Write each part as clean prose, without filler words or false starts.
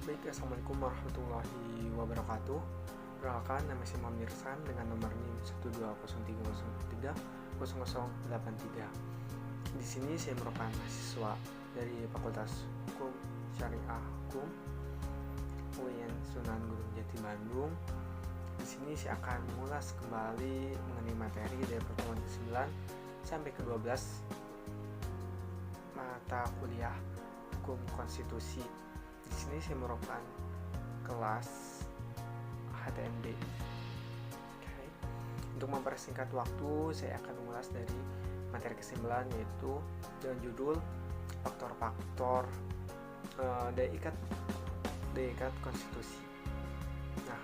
Baik, assalamualaikum warahmatullahi wabarakatuh. Perkenalkan, nama saya Muhammad Mirsan dengan nomor NIM 12030300083. Di sini saya merupakan mahasiswa dari Fakultas Hukum Syariah Hukum UIN Sunan Gunung Jati Bandung. Di sini saya akan mengulas kembali mengenai materi dari pertemuan ke-9 sampai ke-12 mata kuliah Hukum Konstitusi. Di sini saya merupakan kelas HTMD. Okay. Untuk mempersingkat waktu, saya akan mengulas dari materi ke-9 yaitu dengan judul faktor-faktor daya ikat konstitusi. Nah,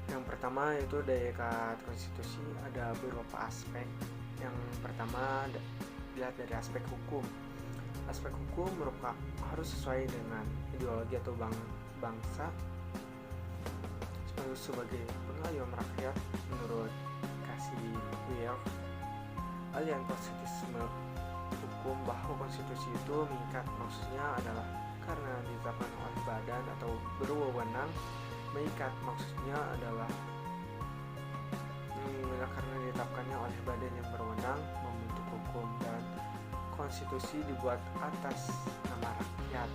yang pertama yaitu daya ikat konstitusi ada beberapa aspek. Yang pertama dilihat dari aspek hukum. Aspek hukum merupakan harus sesuai dengan ideologi atau bangsa sebagai pengayom rakyat menurut Cassiware. Aliran konstitusional hukum bahwa konstitusi itu mengikat, maksudnya adalah karena ditetapkan oleh badan atau berwenang. Mengikat maksudnya adalah karena ditetapkannya oleh badan yang berwenang membentuk hukum, dan konstitusi dibuat atas nama rakyat.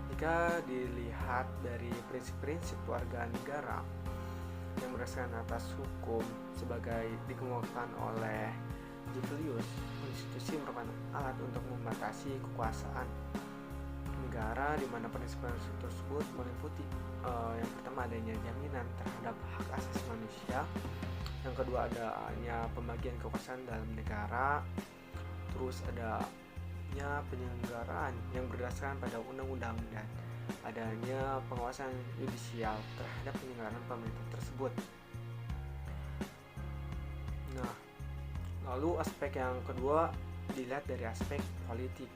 Jika dilihat dari prinsip-prinsip warga negara yang berdasarkan atas hukum sebagai dikemukakan oleh Julius, konstitusi merupakan alat untuk membatasi kekuasaan negara, di mana prinsip-prinsip tersebut meliputi yang pertama adanya jaminan terhadap hak asasi manusia, yang kedua adanya pembagian kekuasaan dalam negara, terus adanya penyelenggaraan yang berdasarkan pada undang-undang, dan adanya pengawasan yudisial terhadap penyelenggaraan pemerintah tersebut. Nah, lalu aspek yang kedua dilihat dari aspek politik.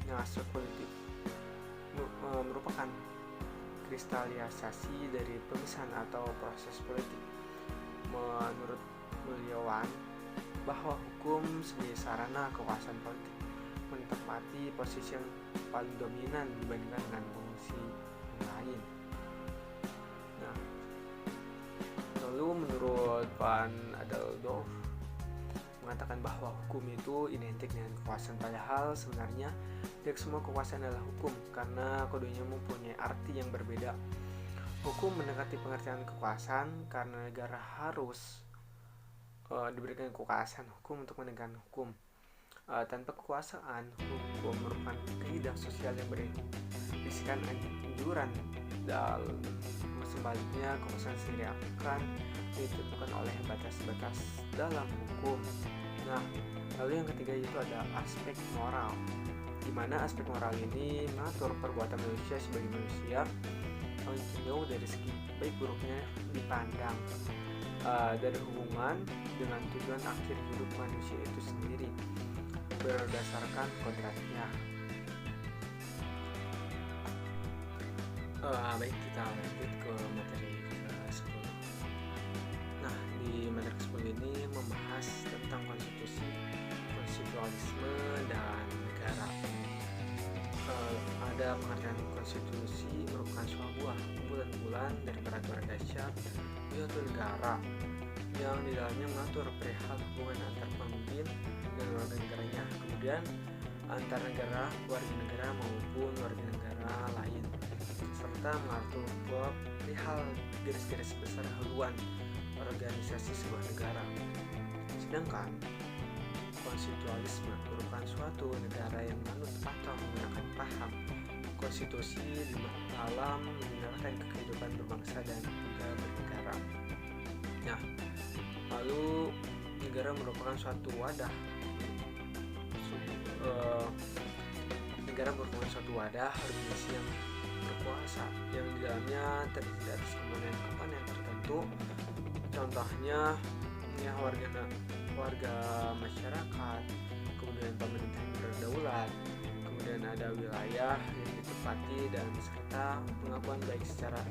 Nah, aspek politik merupakan kristalisasi dari pemisahan atau proses politik. Menurut beliauan bahwa hukum sebagai sarana kekuasaan politik menempati posisi yang paling dominan dibandingkan dengan fungsi lain. Nah, lalu menurut Van Adeldorf mengatakan bahwa hukum itu identik dengan kekuasaan, padahal sebenarnya tidak semua kekuasaan adalah hukum karena keduanya mempunyai arti yang berbeda. Hukum mendekati pengertian kekuasaan karena negara harus diberikan kekuasaan hukum untuk menegakkan hukum. Tanpa kekuasaan, hukum merupakan kaidah sosial yang berisikan anjuran, dan sebaliknya kekuasaan sendiri akan ditentukan oleh batas-batas dalam hukum. Nah, lalu yang ketiga itu ada aspek moral, di mana aspek moral ini mengatur perbuatan manusia sebagai manusia jauh dari segi baik buruknya dipandang dari hubungan dengan tujuan akhir hidup manusia itu sendiri berdasarkan kodratnya. Baik, kita lanjut ke materi ke-10. Nah, di materi ke-10 ini membahas tentang konstitusi, konstitusionalisme, dan negara. Ada pengertian konstitusi merupakan sebuah buah bulan-bulan dari peraturan dasar yaitu negara yang di dalamnya mengatur perihal hubungan antar pemimpin dan warga negaranya, kemudian antar negara, warga negara maupun warga negara lain, serta mengatur pula perihal garis-garis besar haluan organisasi sebuah negara. Sedangkan konstitusionalisme merupakan suatu negara yang menganut atau menggunakan paham konstitusi dalam menjalankan kehidupan berbangsa dan juga bernegara. Nah, lalu negara merupakan suatu wadah organisasi yang berkuasa yang di dalamnya terdiri atas komponen-komponen tertentu. Contohnya ya warga masyarakat, kemudian pemerintah yang berdaulat, kemudian ada wilayah yang ditempati, dan serta pengakuan baik secara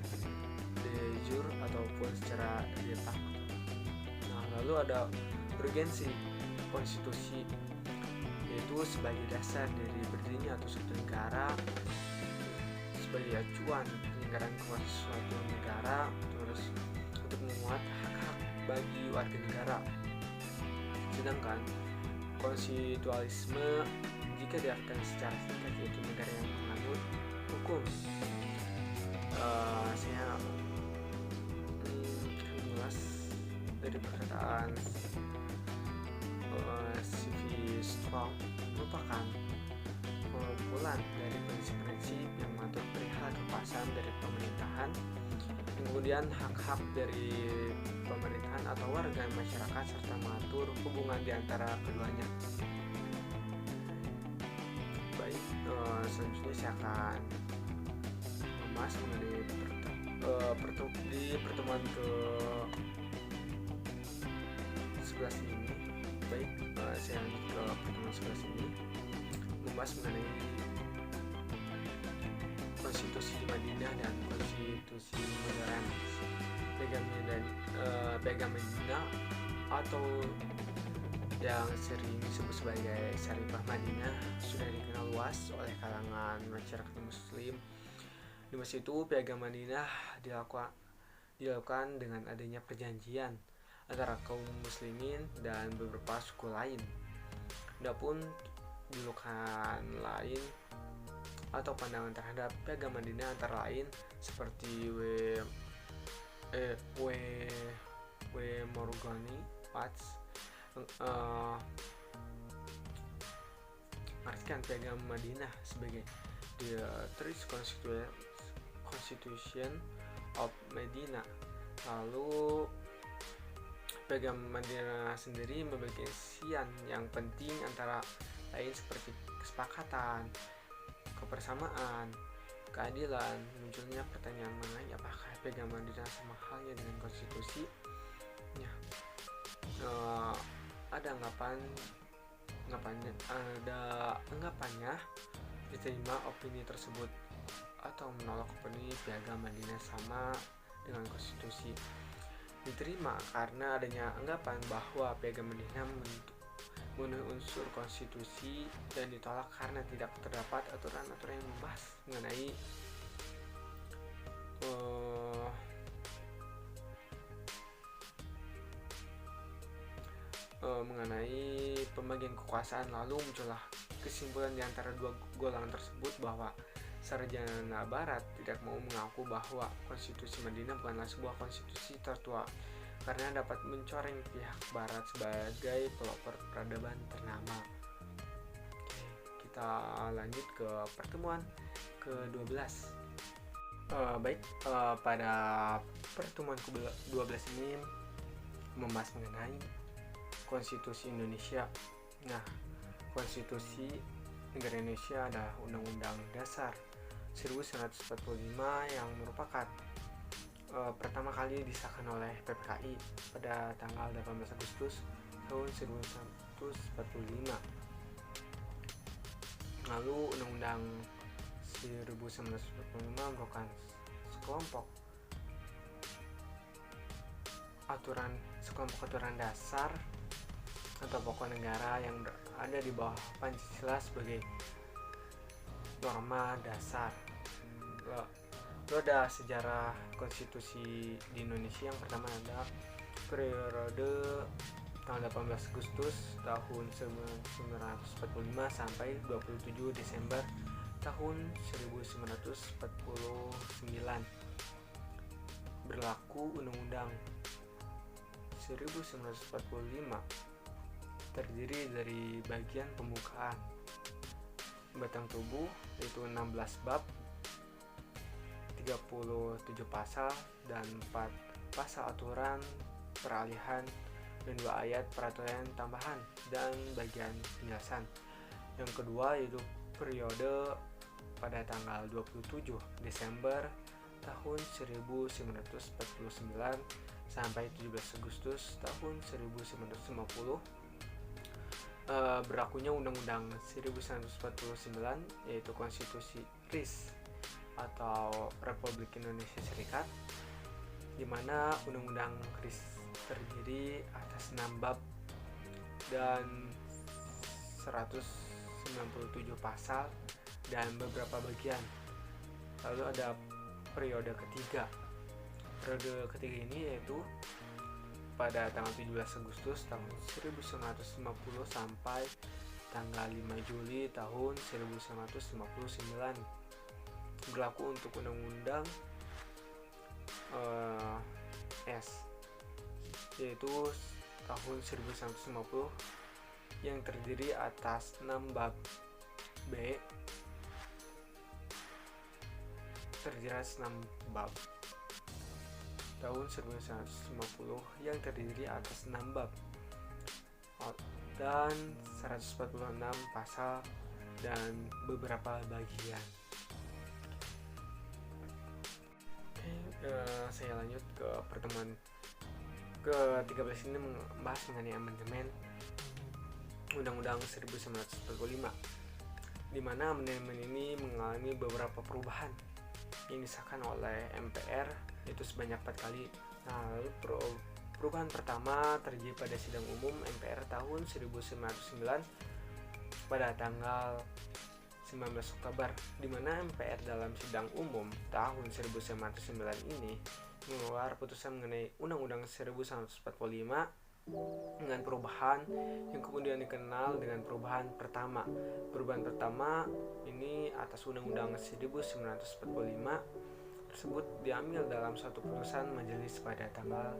de jure ataupun secara de facto. Nah, lalu ada urgensi konstitusi, yaitu sebagai dasar dari berdirinya atau suatu negara, sebagai acuan penyelenggaraan keuangan suatu negara, terus untuk memuat hak-hak bagi warga negara. Sedangkan konstitualisme jika diartikan secara singkat yaitu negara yang menganut hukum. Saya mengulas dari perkataan Civis Strong merupakan pengumpulan dari prinsip-prinsip yang mengatur perihal kekuasaan dari pemerintahan, kemudian hak-hak dari pemerintahan atau warga masyarakat, serta mengatur hubungan di antara keduanya. Baik, selanjutnya saya akan membahas mengenai di pertemuan ke 11 ini. Baik, saya lanjut ke pertemuan 11 ini membahas mengenai konstitusi Madinah dan konstitusi modern. Piagam Madinah atau yang sering disebut sebagai Syarifah Madinah sudah dikenal luas oleh kalangan masyarakat muslim. Di masa itu Piagam Madinah dilakukan dengan adanya perjanjian antara kaum muslimin dan beberapa suku lain. Adapun julukan lain atau pandangan terhadap Piagam Madinah antara lain seperti W. Morgani Watts mengartikan Piagam Madinah sebagai the Third Constitution of Medina. Lalu Piagam Madinah sendiri memiliki isian yang penting antara lain seperti kesepakatan, kebersamaan, keadilan. Munculnya pertanyaan mengenai apakah Piagam Madinah sama halnya dengan konstitusi? Ada anggapannya diterima opini tersebut atau menolak opini Piagam Madinah sama dengan konstitusi. Diterima karena adanya anggapan bahwa Piagam Madinah memenuhi unsur konstitusi, dan ditolak karena tidak terdapat aturan-aturan yang membahas mengenai pembagian kekuasaan. Lalu muncullah kesimpulan di antara dua golongan tersebut bahwa sarjana barat tidak mau mengaku bahwa konstitusi Madinah bukanlah sebuah konstitusi tertua karena dapat mencoreng pihak barat sebagai pelopor peradaban ternama. Kita lanjut ke pertemuan ke-12. Pada pertemuan ke-12 ini membahas mengenai konstitusi Indonesia. Nah, konstitusi negara Indonesia adalah Undang-Undang Dasar 1945 yang merupakan pertama kali disahkan oleh PPKI pada tanggal 18 Agustus tahun 1945. Lalu Undang-Undang 1945 merupakan sekelompok aturan dasar atau pokok negara yang berada di bawah Pancasila sebagai norma dasar. Lalu ada sejarah konstitusi di Indonesia. Yang pertama ada periode tanggal 18 Agustus tahun 1945 sampai 27 Desember tahun 1949. Berlaku Undang-Undang 1945 terdiri dari bagian pembukaan batang tubuh yaitu 16 bab, 37 pasal dan 4 pasal aturan peralihan dan 2 ayat peraturan tambahan dan bagian penjelasan. Yang kedua yaitu periode pada tanggal 27 Desember tahun 1949 sampai 17 Agustus tahun 1950. Berlakunya Undang-Undang 1949 yaitu Konstitusi RIS atau Republik Indonesia Serikat, di mana Undang-Undang RIS terdiri atas 6 bab dan 100 97 pasal dan beberapa bagian. Lalu ada periode ketiga. Periode ketiga ini yaitu pada tanggal 17 Agustus tahun 1950 sampai tanggal 5 Juli tahun 1959. Berlaku untuk Undang-Undang S, yaitu tahun 1950 yang terdiri atas 6 bab. B terdiri atas 6 bab tahun 1950 yang terdiri atas 6 bab dan 146 pasal dan beberapa bagian. Saya lanjut ke pertemuan ke-13 ini membahas mengenai amandemen Undang-Undang 1945, di mana amandemen ini mengalami beberapa perubahan yang disahkan oleh MPR, itu sebanyak 4 kali. Nah, lalu perubahan pertama terjadi pada sidang umum MPR tahun 1909 pada tanggal 19 Oktober, di mana MPR dalam sidang umum tahun 1909 ini mengeluarkan putusan mengenai Undang-Undang 1945 dengan perubahan yang kemudian dikenal dengan perubahan pertama. Perubahan pertama ini atas Undang-Undang 1945 tersebut diambil dalam suatu putusan majelis pada tanggal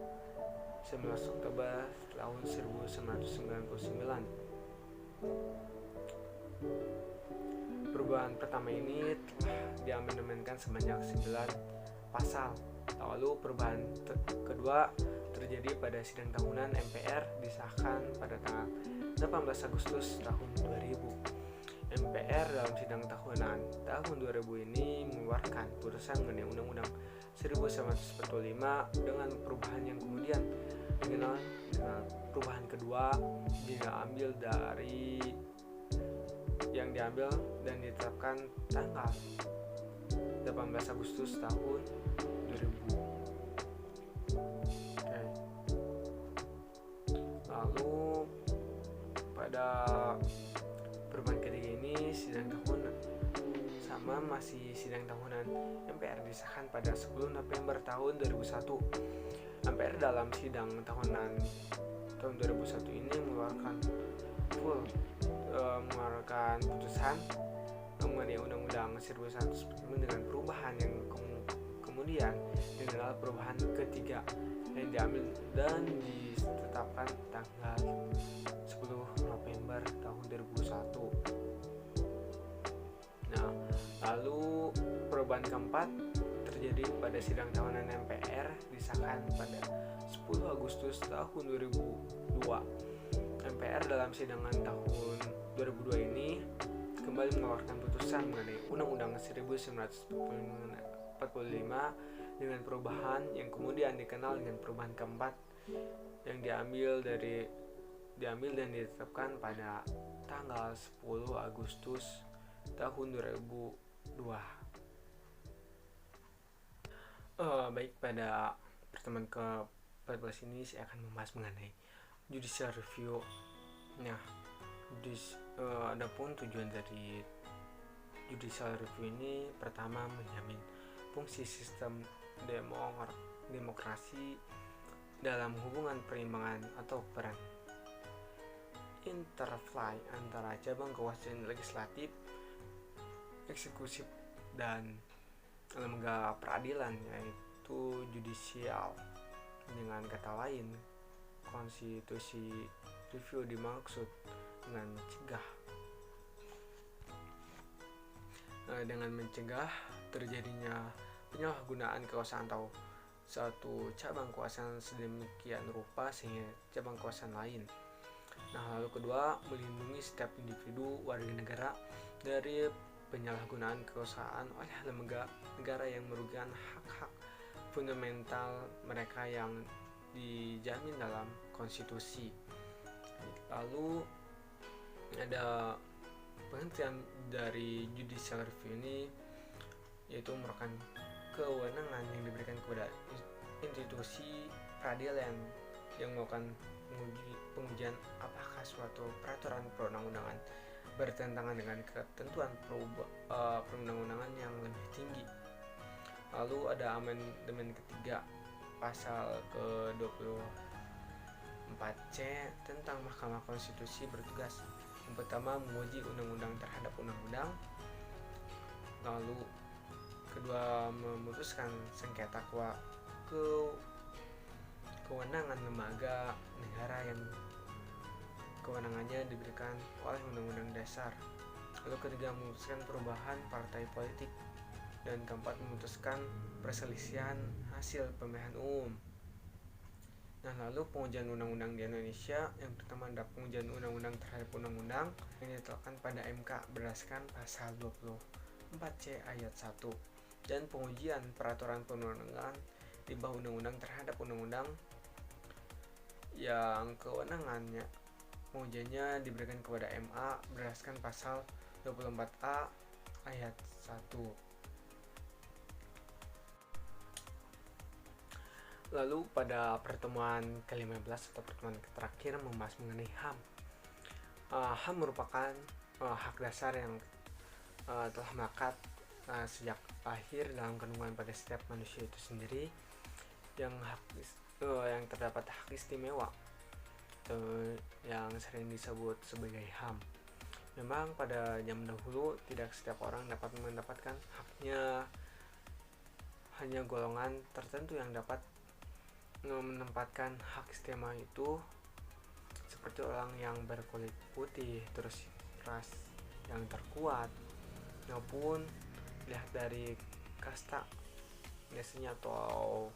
19 Oktober tahun 1999. Perubahan pertama ini telah diamandemenkan sebanyak 9 pasal. Lalu perubahan kedua terjadi pada sidang tahunan MPR disahkan pada tanggal 18 Agustus tahun 2000. MPR dalam sidang tahunan tahun 2000 ini mengeluarkan putusan mengenai Undang-Undang 1945 dengan perubahan yang kemudian dikenal dengan perubahan kedua yang diambil dan ditetapkan tanggal 18 Agustus tahun 2000. Lalu pada perubahan ketiga ini masih sidang tahunan MPR disahkan pada 10 November tahun 2001. MPR dalam sidang tahunan tahun 2001 ini mengeluarkan putusan mengenai Undang-Undang 1945 dengan perubahan yang kemudian dikenal perubahan ketiga yang diambil dan ditetapkan tanggal 10 November tahun 2001. Nah, lalu perubahan keempat terjadi pada sidang tahunan MPR disahkan pada 10 Agustus tahun 2002. MPR dalam sidangan tahun 2002 ini kembali mengeluarkan putusan mengenai Undang-Undang 1945 dengan perubahan yang kemudian dikenal dengan perubahan keempat yang diambil dan ditetapkan pada tanggal 10 Agustus tahun 2002. Baik, pada pertemuan ke-14 ini saya akan membahas mengenai judicial review. Nah, adapun tujuan dari judicial review ini pertama menjamin fungsi sistem demokrasi dalam hubungan perimbangan atau peran interplay antara cabang kekuasaan legislatif, eksekutif, dan lembaga peradilan, yaitu judicial. Dengan kata lain, konstitusi review dimaksud dengan mencegah terjadinya penyalahgunaan kekuasaan atau suatu cabang kekuasaan sedemikian rupa sehingga cabang kekuasaan lain. Nah, lalu kedua, melindungi setiap individu warga negara dari penyalahgunaan kekuasaan oleh lembaga negara yang merugikan hak-hak fundamental mereka yang dijamin dalam konstitusi. Lalu ada penghentian dari judicial review ini, yaitu merupakan kewenangan yang diberikan kepada institusi peradilan yang melakukan pengujian apakah suatu peraturan perundang-undangan bertentangan dengan ketentuan perundang-undangan yang lebih tinggi. Lalu ada amandemen ketiga pasal ke-24C tentang Mahkamah Konstitusi bertugas yang pertama menguji undang-undang terhadap undang-undang, lalu kedua memutuskan sengketa kewenangan lembaga negara yang kewenangannya diberikan oleh Undang-Undang Dasar, lalu ketiga memutuskan perubahan partai politik, dan keempat memutuskan perselisihan hasil pemilihan umum. Nah, lalu pengujian undang-undang di Indonesia yang pertama ada pengujian undang-undang terhadap undang-undang yang ditetapkan pada MK berdasarkan pasal 24C ayat 1, dan pengujian peraturan perundang-undangan di bawah undang-undang terhadap undang-undang yang kewenangannya pengujiannya diberikan kepada MA berdasarkan pasal 24A ayat 1. Lalu pada pertemuan ke-15 atau pertemuan terakhir membahas mengenai HAM. HAM merupakan hak dasar yang telah melekat sejak lahir dalam kandungan pada setiap manusia itu sendiri, yang terdapat hak istimewa yang sering disebut sebagai HAM. Memang pada zaman dahulu tidak setiap orang dapat mendapatkan haknya, hanya golongan tertentu yang dapat menempatkan hak istimewa itu, seperti orang yang berkulit putih, terus ras yang terkuat, maupun lihat dari kasta biasanya, atau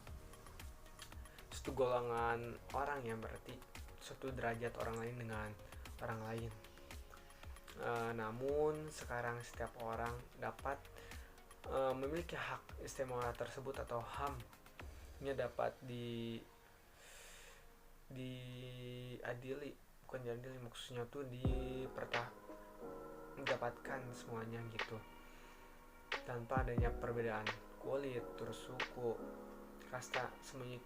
suatu golongan orang yang berarti suatu derajat orang lain dengan orang lain. Namun sekarang setiap orang dapat memiliki hak istimewa tersebut atau HAM. Ini dapat diadili, bukan diadili, maksudnya tuh mendapatkan semuanya gitu, tanpa adanya perbedaan kulit, terus suku, kasta, semuanya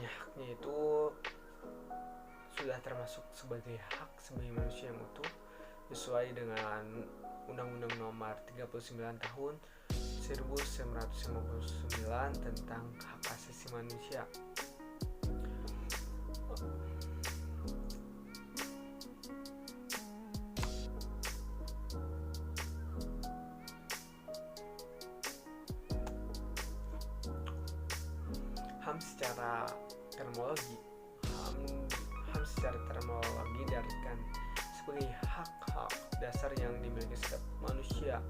haknya itu sudah termasuk sebagai hak sebagai manusia yang utuh sesuai dengan Undang-Undang Nomor 39 Tahun 1959 tentang hak asasi manusia. HAM secara terminologi diartikan sebagai hak-hak dasar yang dimiliki setiap manusia,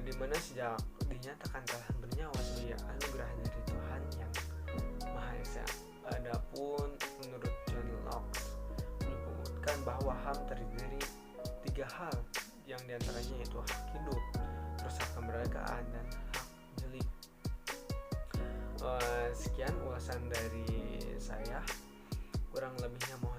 di mana sejak dinyatakan telah bernyawa sebagai anugerah dari Tuhan yang Maha Esa. Adapun menurut John Locke menyebutkan bahwa HAM terdiri 3 hal, yang diantaranya yaitu hak hidup, terus hak kemerdekaan, dan hak milik. Sekian ulasan dari saya, kurang lebihnya mohon